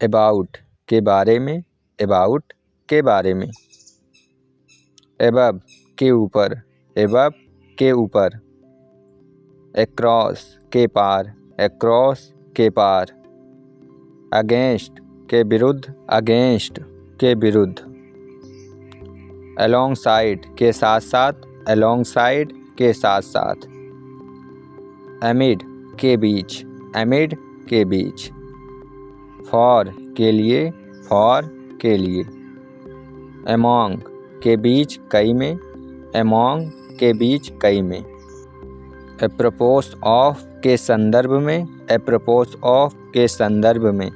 About के बारे में, अबाउट के बारे में। एबव के ऊपर, एबव के ऊपर। अक्रॉस के पार, अक्रॉस के पार। अगेंस्ट के विरुद्ध, अगेंस्ट के विरुद्ध। अलोंग साइड के साथ साथ, अलोंग साइड के साथ साथ। अमिड के बीच, अमिड के बीच। फॉर के लिए, फॉर के लिए। अमोंग के बीच कई में, अमोंग के बीच कई में। एप्रोपोस ऑफ के संदर्भ में, एप्रोपोस ऑफ के संदर्भ में।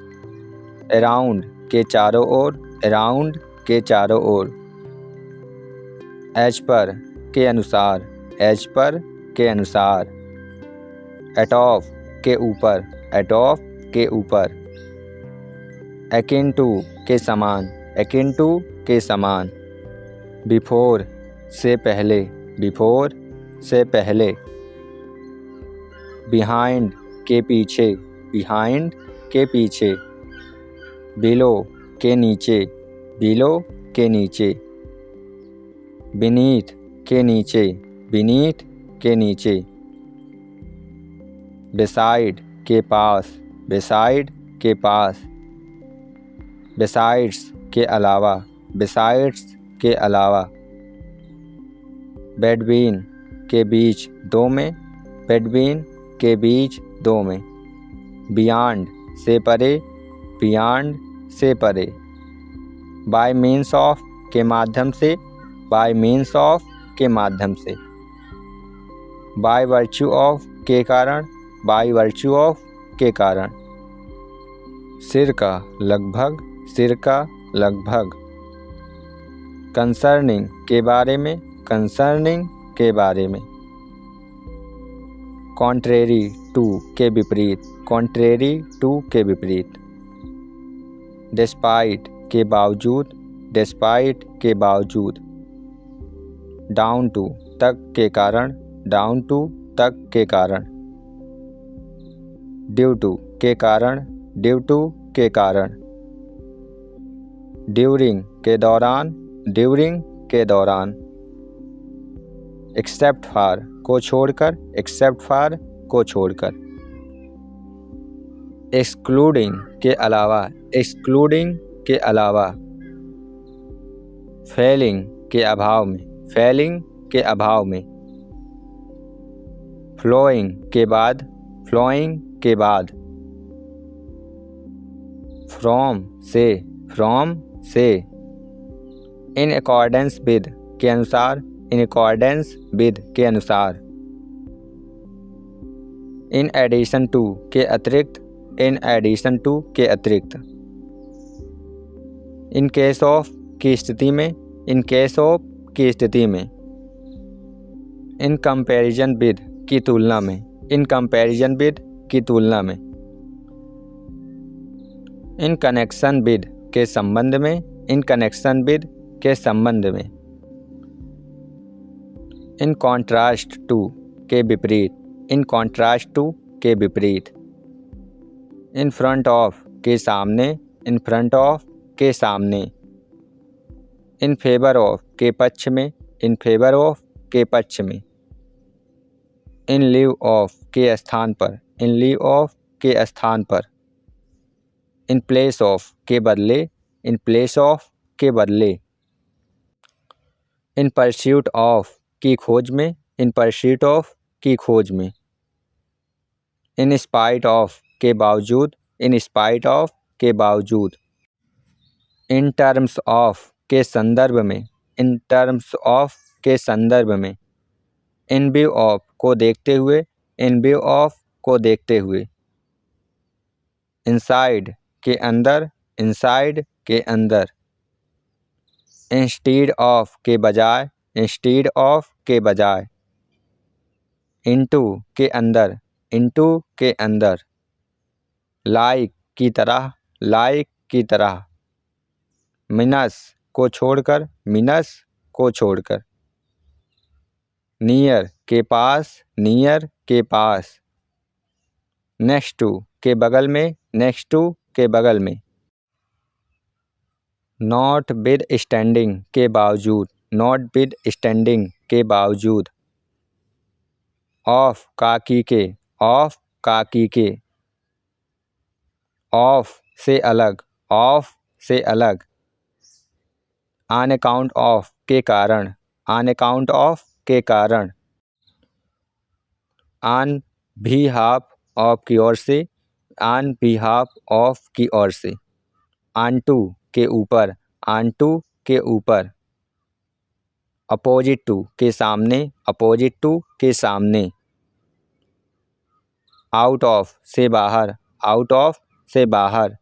अराउंड के चारों ओर, अराउंड के चारों ओर। एज पर के अनुसार, एज पर के अनुसार। एटॉफ के ऊपर, एटॉफ के ऊपर। अकिन टू के समान, अकिन टू के समान। बिफोर से पहले, बिफोर से पहले। बिहाइंड के पीछे, बिहाइंड के पीछे। बिलो के नीचे, बिलो के नीचे। बीनीथ के नीचे, बीनीथ के नीचे। बिसाइड के पास, बिसाइड के पास। बिसाइड्स के अलावा, बिसाइड्स के अलावा। बेटवीन के बीच दो में, बेटवीन के बीच दो में। बियॉन्ड से परे, बियॉन्ड से परे। बाय मीन्स ऑफ के माध्यम से, बाय मीन्स ऑफ के माध्यम से। बाय वर्च्यू ऑफ के कारण, बाय वर्च्यू ऑफ के कारण। सिर का लगभग, सिर का लगभग। कंसर्निंग के बारे में, कंसर्निंग के बारे में। कॉन्ट्रेरी टू के विपरीत, कॉन्ट्रेरी टू के विपरीत। डिस्पाइट के बावजूद, डिस्पाइट के बावजूद। डाउन टू तक के कारण, डाउन टू तक के कारण। ड्यू टू के कारण, ड्यू टू के कारण। ड्यूरिंग के दौरान, ड्यूरिंग के दौरान। एक्सेप्ट फॉर को छोड़कर, एक्सेप्ट फॉर को छोड़कर। एक्सक्लूडिंग के अलावा, एक्सक्लूडिंग के अलावा। फेलिंग के अभाव में, फेलिंग के अभाव में। फ्लोइंग के बाद, फ्लोइंग के बाद। फ्रॉम से, फ्रॉम से। इन अकॉर्डेंस विद के अनुसार, इन अकॉर्डेंस विद के अनुसार। इन एडिशन टू के अतिरिक्त, इन एडिशन टू के अतिरिक्त। इन केस ऑफ की स्थिति में, इन केस ऑफ की स्थिति में। इन कंपैरिजन विद की तुलना में, इन कंपैरिजन विद की तुलना में। इन कनेक्शन विद के संबंध में, इन कनेक्शन विद के संबंध में। इन कॉन्ट्रास्ट टू के विपरीत, इन कॉन्ट्रास्ट टू के विपरीत। इन फ्रंट ऑफ के सामने, इन फ्रंट ऑफ के सामने। इन फेवर ऑफ के पक्ष में, इन फेवर ऑफ के पक्ष में। इन लिव ऑफ के स्थान पर, इन लिव ऑफ के स्थान पर। इन प्लेस ऑफ के बदले, इन प्लेस ऑफ के बदले। इन परस्यूट ऑफ की खोज में, इन परस्यूट ऑफ की खोज में। इन स्पाइट ऑफ के बावजूद, इन स्पाइट ऑफ के बावजूद। इन टर्म्स ऑफ के संदर्भ में, इन टर्म्स ऑफ के संदर्भ में। इन व्यू ऑफ को देखते हुए, इन व्यू ऑफ को देखते हुए। इनसाइड के अंदर, इनसाइड के अंदर। इंस्टीड ऑफ के बजाय, इंस्टीड ऑफ के बजाय। इनटू के अंदर, इनटू के अंदर। लाइक की तरह, लाइक की तरह। मिनस को छोड़कर, मिनस को छोड़कर। नियर के पास, नियर के पास। नेक्स्ट टू के बगल में, नेक्स्ट टू के बगल में। नॉट विद स्टैंडिंग के बावजूद, नॉट विद स्टैंडिंग के बावजूद। ऑफ काकी के, ऑफ काकी के। ऑफ से अलग, ऑफ से अलग। ऑन अकाउंट ऑफ के कारण, ऑन अकाउंट ऑफ के कारण। ऑन बिहाफ ऑफ की ओर से, ऑन बिहाफ ऑफ की ओर से। ऑन टू के ऊपर, ऑन टू के ऊपर। अपोजिट टू के सामने, अपोजिट टू के सामने। आउट ऑफ से बाहर, आउट ऑफ से बाहर।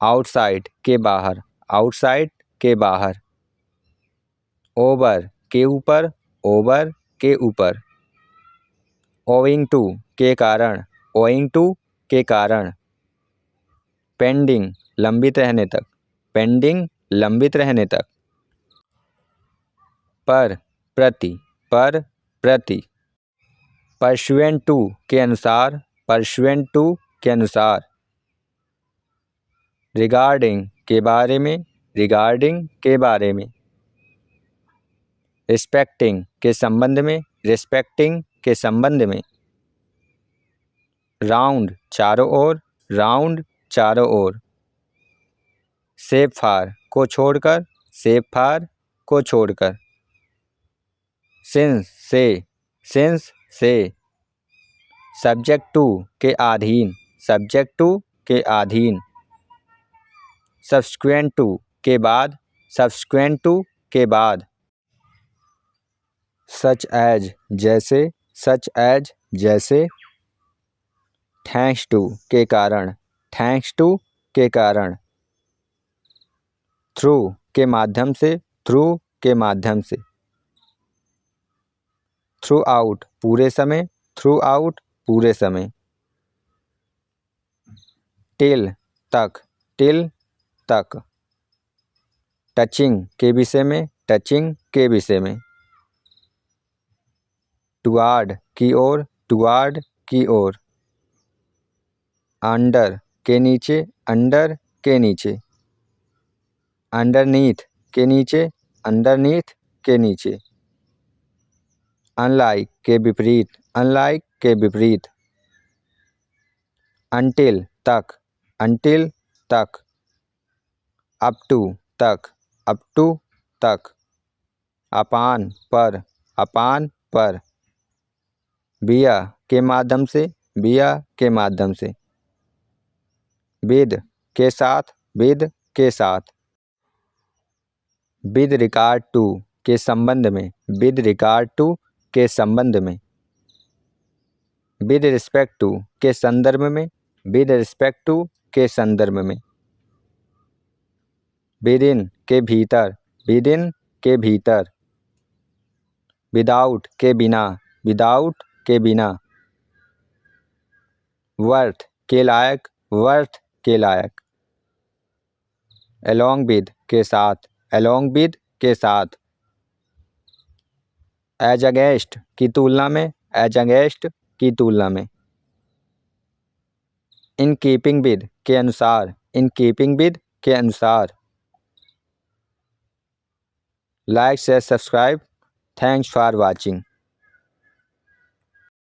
आउटसाइड के बाहर, आउटसाइड के बाहर। ओवर के ऊपर, ओवर के ऊपर। ओइंग टू के कारण, ओइंग टू के कारण। पेंडिंग लंबित रहने तक, पेंडिंग लंबित रहने तक। पर प्रति, पर प्रति। परसुएंट टू के अनुसार, परसुएंट टू के अनुसार। रिगार्डिंग के बारे में, रिगार्डिंग के बारे में। रिस्पेक्टिंग के संबंध में, रिस्पेक्टिंग के संबंध में। राउंड चारों ओर, राउंड चारों ओर। सेफ फार को छोड़कर, सेफ फार को छोड़कर। सिंस से, सिंस से। सब्जेक्ट टू के अधीन, सब्जेक्ट टू के अधीन। सब्सिक्वेंट टू के बाद, सब्सिक्वेंट टू के बाद। सच एज जैसे, सच एज जैसे। थैंक्स टू के कारण, थैंक्स टू के कारण। थ्रू के माध्यम से, थ्रू के माध्यम से। थ्रू आउट पूरे समय, थ्रू आउट पूरे समय। टिल तक, टिल तक। टचिंग के विषय में, टचिंग के विषय में। टुवार्ड की ओर, टुवार्ड की ओर। अंडर के नीचे, अंडर के नीचे। अंडरनीथ के नीचे, अंडरनीथ के नीचे। अनलाइक के विपरीत, अनलाइक के विपरीत। अनटिल तक, अनटिल तक। अप टू तक, अप टू तक। अपान पर, अपान पर। बिया के माध्यम से, बिया के माध्यम से। विद के साथ, विद के साथ। विद रिगार्ड टू के संबंध में, विद रिगार्ड टू के संबंध में। विद रिस्पेक्ट टू के संदर्भ में, विद रिस्पेक्ट टू के संदर्भ में। विदिन के भीतर, विदिन के भीतर। विदाउट के बिना, विदाउट के बिना। वर्थ के लायक, वर्थ के लायक। अलोंग विद के साथ, अलोंग विद के साथ। एज अगेंस्ट की तुलना में, एज अगेंस्ट की तुलना में। इन कीपिंग विद के अनुसार, इन कीपिंग विद के अनुसार। Like share subscribe. Thanks for watching.